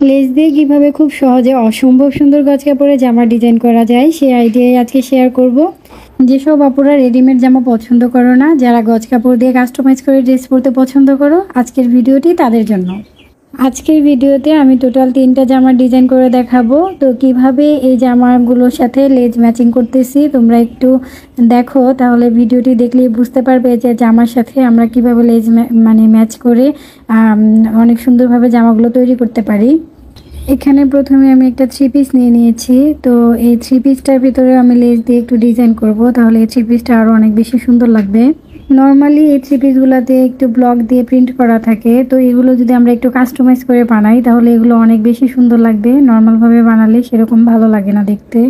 Less দিয়ে কিভাবে খুব সহজে অসম্ভব সুন্দর গজ কাপড়ে জামা ডিজাইন করা যায় সেই আইডিয়াই আজকে শেয়ার করব। যেসব আপুরা রেডিমেড জামা পছন্দ করো না, যারা গজ কাপড় দিয়ে কাস্টমাইজ করে ড্রেস পরতে পছন্দ করো, আজকের ভিডিওটি তাদের জন্য। আজকের ভিডিওতে আমি টোটাল 3টা জামার ডিজাইন করে দেখাবো। তো কিভাবে এই জামাগুলোর সাথে লেজ ম্যাচিং করতেছি তোমরা একটু দেখো, তাহলে ভিডিওটি দেখলেই বুঝতে পারবে যে জামার সাথে আমরা কিভাবে লেজ ম্যাচ করে অনেক সুন্দরভাবে জামাগুলো তৈরি করতে পারি। এখানে প্রথমে আমি একটা 3 পিস নিয়ে নিয়েছি। তো এই 3 পিসটার ভিতরে আমি লেস দিয়ে একটু ডিজাইন করব, তাহলে এই 3 পিসটা আরও অনেক বেশি সুন্দর লাগবে। নর্মালি এই 3 পিসগুলোতে একটু ব্লক দিয়ে প্রিন্ট করা থাকে, তো এগুলো যদি আমরা একটু কাস্টমাইজ করে বানাই তাহলে এগুলো অনেক বেশি সুন্দর লাগবে। নর্মালভাবে বানালে সেরকম ভালো লাগে না দেখতে।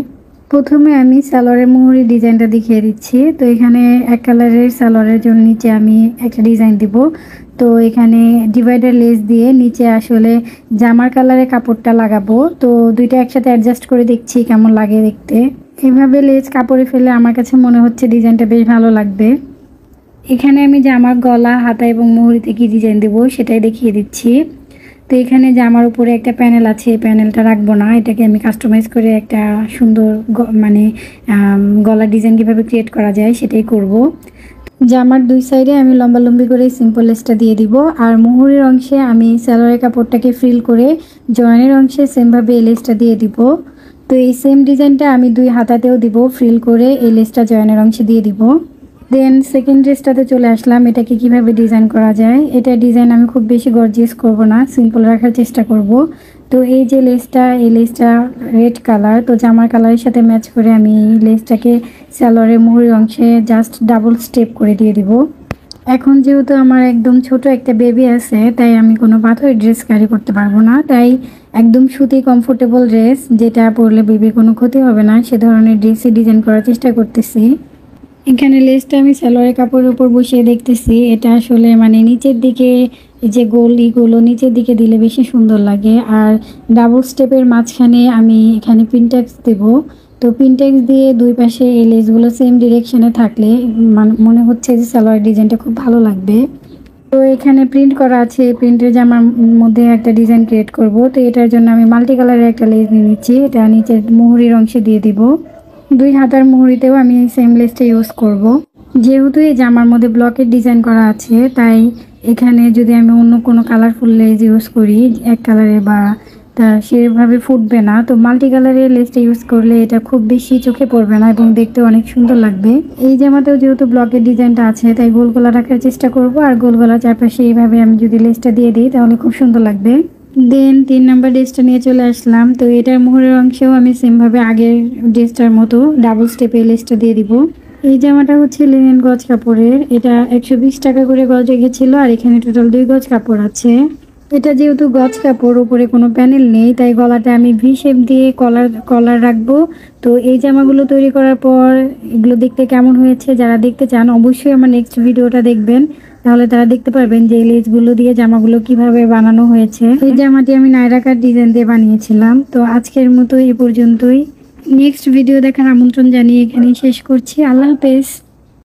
প্রথমে আমি সালোয়ারের মুহুরি ডিজাইনটা দেখিয়ে দিচ্ছি। তো এখানে এক কালারের সালোয়ারের জন্য নিচে আমি একটা ডিজাইন দিব। তো এখানে ডিভাইডার লেস দিয়ে নিচে আসলে জামার কালারের কাপড়টা লাগাবো। তো দুইটা একসাথে অ্যাডজাস্ট করে দেখছি কেমন লাগে দেখতে। এভাবে লেস কাপড়ে ফেলে আমার কাছে মনে হচ্ছে ডিজাইনটা বেশ ভালো লাগবে। এখানে আমি জামার গলা, হাতা এবং মুহুরিতে কি ডিজাইন দেবো সেটাই দেখিয়ে দিচ্ছি। তো এখানে জামার উপরে একটা প্যানেল আছে, এই প্যানেলটা রাখবো না, এটাকে আমি কাস্টমাইজ করে একটা সুন্দর গলার ডিজাইন কীভাবে ক্রিয়েট করা যায় সেটাই করব। জামার দুই সাইডে আমি লম্বালম্বি করে সিম্পল লেসটা দিয়ে দিব, আর মুহুরির অংশে আমি সালোয়ারের কাপড়টাকে ফ্রিল করে জয়েনের অংশে সেমভাবে এই লেসটা দিয়ে দিব। তো এই সেম ডিজাইনটা আমি দুই হাতাতেও দিব, ফ্রিল করে এই লেসটা জয়েনের অংশে দিয়ে দিব। দেন সেকেন্ড ড্রেসটাতে চলে আসলাম, এটাকে কিভাবে ডিজাইন করা যায়। এটা ডিজাইন আমি খুব বেশি গর্জিয়াস করব না, সিম্পল রাখার চেষ্টা করব। তো এই যে লেসটা, এই লেসটা রেড কালার, তো জামার কালারের সাথে ম্যাচ করে আমি লেসটাকে সালোয়ারের মুহুরির অংশে জাস্ট ডাবল স্টেপ করে দিয়ে দিব। এখন যেহেতু আমার একদম ছোট একটা বেবি আছে, তাই আমি কোনো পাথরের ড্রেস ক্যারি করতে পারবো না, তাই একদম সুতি কমফোর্টেবল ড্রেস যেটা পরলে বেবির কোনো ক্ষতি হবে না সে ধরনের ড্রেসই ডিজাইন করার চেষ্টা করতেছি। এখানে লেসটা আমি সালোয়ারের কাপড়ের উপর বসিয়ে দেখতেছি, এটা আসলে নিচের দিকে যে গলিগুলো নিচের দিকে দিলে বেশি সুন্দর লাগে। আর ডাবল স্টেপের মাঝখানে আমি এখানে পিনটেক্স দেব। তো পিনটেক্স দিয়ে দুই পাশে এই লেসগুলো সেম ডিরেকশনে থাকলে মনে হচ্ছে যে সালোয়ার ডিজাইনটা খুব ভালো লাগবে। তো এখানে প্রিন্ট করা আছে, প্রিন্টের জামার মধ্যে একটা ডিজাইন ক্রিয়েট করব। তো এটার জন্য আমি মাল্টি কালারের একটা লেস নিয়ে নিচ্ছি, এটা নিচের মুহুরির অংশে দিয়ে দিব। দুই হাতার মুহুরিতেও আমি সেম লেসটা ইউজ করব। যেহেতু এই জামার মধ্যে ব্লকের ডিজাইন করা আছে, তাই এখানে যদি আমি অন্য কোনো কালারফুল লেস ইউজ করি এক কালারে বা তা সেভাবে ফুটবে না। তো মাল্টি কালারের লেসটা ইউজ করলে এটা খুব বেশি চোখে পড়বে না এবং দেখতে অনেক সুন্দর লাগবে। এই জামাতেও যেহেতু ব্লকের ডিজাইনটা আছে তাই গোল গলা রাখার চেষ্টা করব, আর গোল গলার চারপাশে এইভাবে আমি যদি লেসটা দিয়ে দিই তাহলে খুব সুন্দর লাগবে। দেন 3 নাম্বার ড্রেসটা নিয়ে চলে আসলাম। তো এটার মুহুরের অংশেও আমি সেমভাবে আগের ড্রেসটার মতো ডাবল স্টেপে লেসটা দিয়ে দিব। এই জামাটা হচ্ছে লিনেন গজ কাপড়ের, এটা 120 টাকা করে গজ রেখেছিল, আর এখানে টোটাল 2 গজ কাপড় আছে। এটা যেহেতু গজ কাপড়, উপরে কোনো প্যানেল নেই, তাই গলাটা আমি ভি শেপ দিয়ে কলার রাখবো। তো এই জামাগুলো তৈরি করার পর এগুলো দেখতে কেমন হয়েছে যারা দেখতে চান অবশ্যই আমার নেক্সট ভিডিওটা দেখবেন, তাহলে তারা দেখতে পারবেন যে এই লেসগুলো দিয়ে জামাগুলো কিভাবে বানানো হয়েছে। এই জামাটি আমি নায়রা কাট ডিজাইন দিয়ে বানিয়েছিলাম। তো আজকের মতো এই পর্যন্তই, নেক্সট ভিডিও দেখার আমন্ত্রণ জানিয়ে এখানেই শেষ করছি। আল্লাহ হাফেজ।